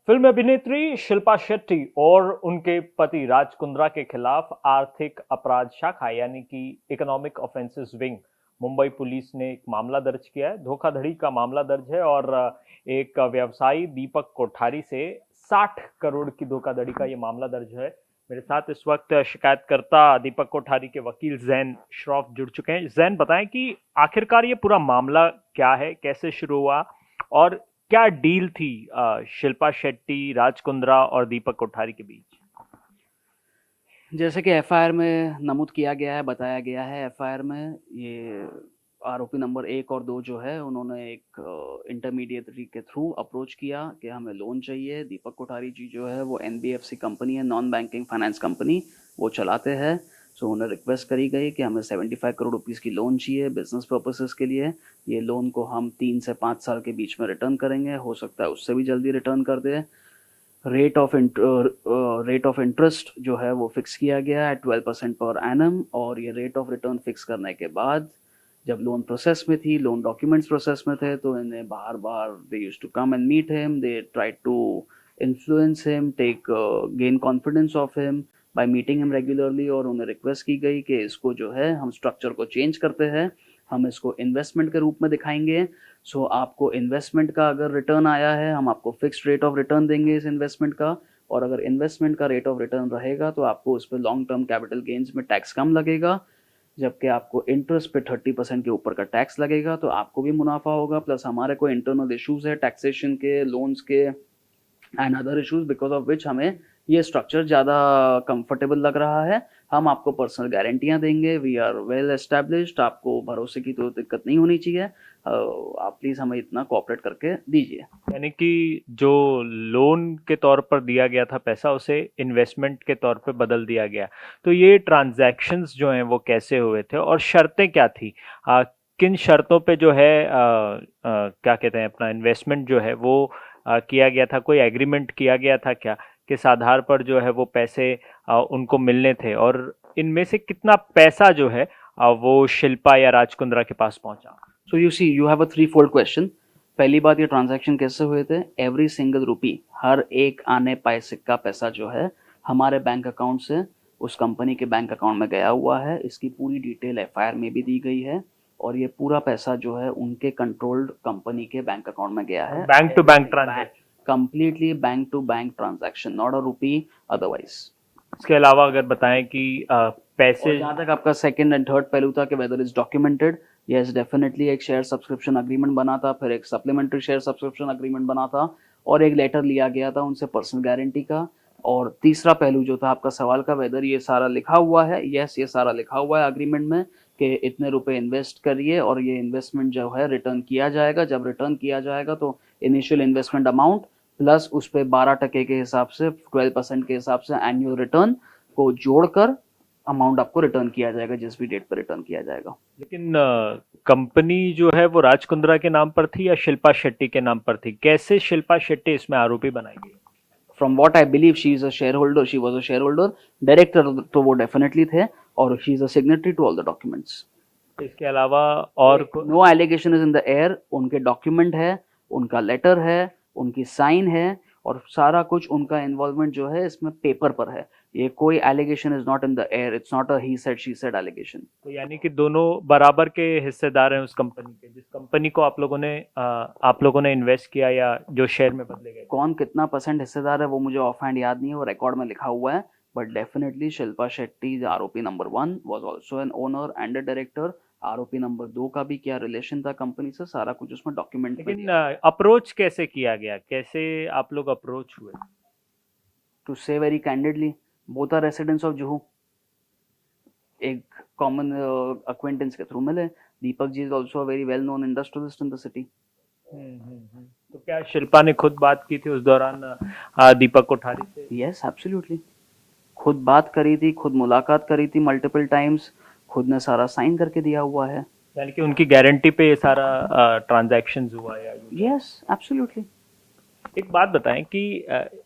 Film अभिनेत्री शिल्पा शेट्टी और उनके पति राज कुंद्रा के खिलाफ आर्थिक अपराध शाखा यानी कि economic offences wing Mumbai police ने एक मामला दर्ज किया है। धोखाधड़ी का मामला दर्ज है और एक व्यवसायी दीपक कोठारी से 60 करोड़ की धोखाधड़ी का ये मामला दर्ज है। मेरे साथ इस वक्त शिकायतकर्ता दीपक कोठारी के वकील जैन श्रॉफ जुड़ चुके हैं। जैन, बताएं कि आखिरकार ये पूरा मामला क्या है, कैसे शुरू हुआ और क्या डील थी शिल्पा शेट्टी, राज कुंद्रा और दीपक कोठारी के बीच। जैसे कि एफआईआर में नमूद किया गया है, बताया गया है एफआईआर में, ये आरोपी नंबर 1 और 2 जो है उन्होंने एक इंटरमीडिएटरी के थ्रू अप्रोच किया कि हमें लोन चाहिए। दीपक कोठारी जी जो है वो एनबीएफसी कंपनी है, नॉन बैंकिंग फाइनेंस कंपनी वो चलाते हैं। सो उन्हें रिक्वेस्ट करी गई कि हमें 75 करोड़ रुपीज़ की लोन चाहिए बिजनेस पर्पसेस के लिए। ये लोन को हम 3 से 5 साल के बीच में रिटर्न करेंगे, हो सकता है उससे भी जल्दी रिटर्न कर दे। रेट ऑफ इंटरेस्ट जो है वो फिक्स किया गया है 12% पर एनम। और ये रेट ऑफ रिटर्न फिक्स करने के बाद जब लोन प्रोसेस में थी, लोन डॉक्यूमेंट्स प्रोसेस में थे, तो इन्हें बार बार they used to come and meet him, they tried to influence him, take gain confidence of him by meeting him regularly. और उन्हें रिक्वेस्ट की गई कि इसको जो है हम स्ट्रक्चर को चेंज करते हैं, हम इसको इन्वेस्टमेंट के रूप में दिखाएंगे। सो आपको इन्वेस्टमेंट का अगर रिटर्न आया है, हम आपको फिक्स्ड रेट ऑफ रिटर्न देंगे इस इन्वेस्टमेंट का। और अगर इन्वेस्टमेंट का रेट ऑफ रिटर्न रहेगा तो आपको उस पर लॉन्ग टर्म कैपिटल गेन्स में टैक्स कम लगेगा, जबकि आपको इंटरेस्ट पे 30% के ऊपर का टैक्स लगेगा। तो आपको भी मुनाफा होगा, प्लस हमारे कोई इंटरनल इश्यूज है टैक्सेशन के, लोन्स के and other issues, because of which हमें ये स्ट्रक्चर ज़्यादा कंफर्टेबल लग रहा है। हम आपको पर्सनल गारंटियां देंगे, वी आर वेल एस्टेब्लिश्ड, आपको भरोसे की तो दिक्कत नहीं होनी चाहिए। आप प्लीज़ हमें इतना कोऑपरेट करके दीजिए। यानी कि जो लोन के तौर पर दिया गया था पैसा, उसे इन्वेस्टमेंट के तौर पे बदल दिया गया। तो ये ट्रांजैक्शंस जो हैं वो कैसे हुए थे और शर्तें क्या थी? किन शर्तों पे जो है क्या कहते हैं, अपना इन्वेस्टमेंट जो है वो किया गया था? कोई एग्रीमेंट किया गया था क्या, किस आधार पर जो है वो पैसे उनको मिलने थे, और इनमें से कितना पैसा जो है वो शिल्पा या राजकुंद्रा के पास पहुंचा? So you see, you have a three fold question. पहली बात, ये ट्रांजैक्शन कैसे हुए थे? एवरी सिंगल रुपी, हर एक आने पैसे का पैसा जो है हमारे बैंक अकाउंट से उस कंपनी के बैंक अकाउंट में गया हुआ है। इसकी पूरी डिटेल एफआईआर में भी दी गई है। और ये पूरा पैसा जो है उनके कंट्रोल्ड कंपनी के बैंक अकाउंट में गया है। Bank to bank transaction? Completely bank to bank transaction, not a rupee otherwise. इसके अलावा अगर बताएं कि और पैसे। जहाँ तक आपका सेकंड एंड थर्ड पहलू था कि whether is documented, yes definitely एक शेयर सब्सक्रिप्शन अग्रीमेंट बना था, फिर एक सप्लीमेंट्री शेयर सब्सक्रिप्शन अग्रीमेंट बना था, और एक लेटर लिया गया था उनसे पर्सनल गारंटी का। और तीसरा पहलू जो था आपका सवाल का, वेदर ये सारा लिखा हुआ है, यस ये सारा लिखा हुआ है अग्रीमेंट में कि इतने रुपए इन्वेस्ट करिए और ये इन्वेस्टमेंट जो है रिटर्न किया जाएगा। जब रिटर्न किया जाएगा तो इनिशियल इन्वेस्टमेंट अमाउंट प्लस उस पर 12% के हिसाब से, 12% के हिसाब से एनुअल रिटर्न को जोड़कर अमाउंट आपको रिटर्न किया जाएगा जिस भी डेट पर रिटर्न किया जाएगा। लेकिन कंपनी जो है वो राज कुंद्रा के नाम पर थी या शिल्पा शेट्टी के नाम पर थी? कैसे शिल्पा शेट्टी इसमें आरोपी बनाई गई? From what I believe she is a shareholder, she was a shareholder. Director तो वो डेफिनेटली थे, और she is a signatory to all the documents. इसके अलावा और no allegation is in the air. उनके डॉक्यूमेंट है, उनका लेटर है, उनकी साइन है, और सारा कुछ उनका इन्वॉल्वमेंट जो है इसमें पेपर पर है। ये कोई allegation is not in the air, it's not a he said she said allegation. तो यानी कि दोनों बराबर के हिस्सेदार हैं उस कंपनी के, जिस कंपनी को आप लोगों ने इन्वेस्ट किया या जो शेयर में बदले गए? कौन कितना परसेंट हिस्सेदार है वो मुझे ऑफ हैंड याद नहीं है, वो रिकॉर्ड में लिखा हुआ है। बट डेफिनेटली शिल्पा शेट्टी आरोपी number 1 was also an owner and a director. आरोपी नंबर 2 का भी क्या रिलेशन था कंपनी से, सारा कुछ उसमें डॉक्यूमेंट में लेकिन दिया। अप्रोच कैसे किया गया, कैसे आप लोग अप्रोच हुए? To say very candidly, both are residents of Juhu. एक कॉमन अक्वेंटेंस के थ्रू मिले। Deepak ji is also a very well known industrialist in the city. तो क्या शिल्पा ने खुद बात की थी उस दौरान दीपक कोठारी से? यस एब्सोल्युटली, खुद बात करी थी, खुद मुलाकात करी थी मल्टीपल टाइम्स, खुद ने सारा साइन करके दिया हुआ है। यानी कि उनकी गारंटी पे ये सारा ट्रांजैक्शन हुआ है? Yes absolutely. एक बात बताएं कि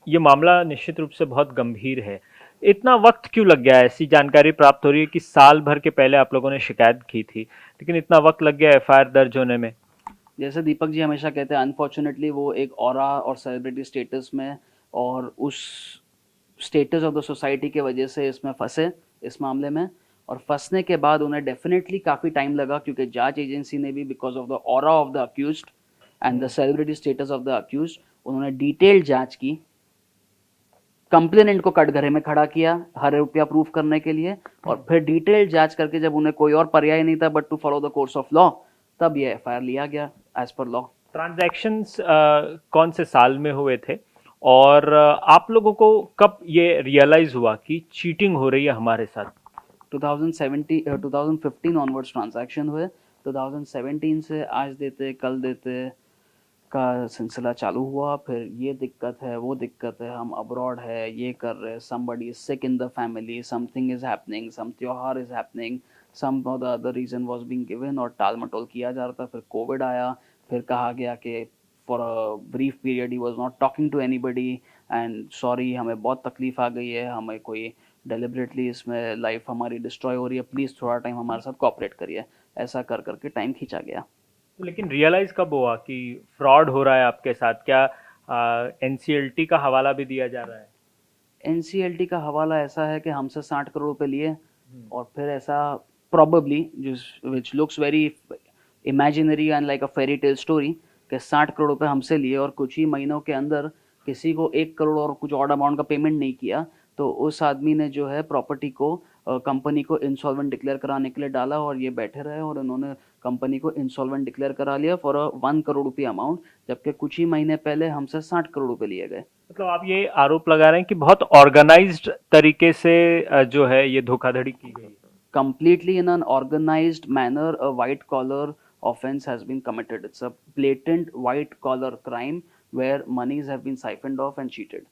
ये मामला निश्चित रूप से बहुत गंभीर है। इतना वक्त क्यों लग गया? ऐसी जानकारी प्राप्त हो रही है कि साल भर के पहले आप लोगों ने शिकायत की थी, लेकिन इतना वक्त लग गया एफआईआर दर्ज होने में। जैसे दीपक जी हमेशा कहते हैं, अनफॉर्चुनेटली वो एक ऑरा और सेलिब्रिटी स्टेटस में और उस स्टेटस ऑफ द सोसाइटी के वजह से इसमें फंसे इस मामले में। और फंसने के बाद उन्हें डेफिनेटली काफ़ी टाइम लगा, क्योंकि जांच एजेंसी ने भी because of the aura of the accused and the celebrity status of the accused, उन्होंने डिटेल्ड जांच की, कंप्लेनेंट को कटघरे में खड़ा किया हर रुपया प्रूफ करने के लिए, और फिर डिटेल्ड जांच करके जब उन्हें कोई और पर्याय नहीं था but to follow the course of law, तब ये एफआईआर लिया गया एज पर लॉ। ट्रांजैक्शंस कौन से साल में हुए थे, और आप लोगों को कब ये रियलाइज हुआ कि चीटिंग हो रही है हमारे साथ? 2015 ऑनवर्ड्स ट्रांजैक्शन हुए। 2017 से आज देते कल देते का सिलसिला चालू हुआ। फिर ये दिक्कत है, वो दिक्कत है, हम अब्रॉड है, ये कर रहे, somebody is sick in the family, something is happening, some त्योहार is happening, some of the other reason was being given, और टाल मटोल किया जा रहा था। फिर कोविड आया, फिर कहा गया कि for a brief period he was not talking to anybody and sorry, हमें बहुत तकलीफ आ गई है, हमें कोई डेलिबरेटली इसमें लाइफ हमारी डिस्ट्रॉय हो रही है, प्लीज़ थोड़ा टाइम हमारे साथ कॉपरेट करिए। ऐसा कर करके टाइम खींचा गया। लेकिन रियलाइज कब हुआ कि फ्रॉड हो रहा है आपके साथ? क्या एनसीएलटी का हवाला भी दिया जा रहा है? एनसीएलटी का हवाला ऐसा है कि हमसे 60 करोड़ रुपए लिए, और फिर ऐसा probably which looks very imaginary and like a fairy tale story, कि 60 करोड़ रुपए हमसे लिए और कुछ ही महीनों के अंदर किसी को 1 करोड़ और कुछ और अमाउंट का पेमेंट नहीं किया, तो उस आदमी ने जो है प्रॉपर्टी को कंपनी को इंसॉल्वेंट डिक्लेयर कराने के लिए डाला, और ये बैठे रहे और उन्होंने कंपनी को इंसॉल्वेंट डिक्लेयर करा लिया फॉर 1 करोड़ रुपये अमाउंट, जबकि कुछ ही महीने पहले हमसे 60 करोड़ रुपए लिए गए। मतलब आप ये आरोप लगा रहे हैं कि बहुत ऑर्गेनाइज्ड तरीके से जो है ये धोखाधड़ी की गई है? Completely in an organized manner, a white collar offense has been committed. It's a blatant white collar crime where monies have been siphoned off and cheated.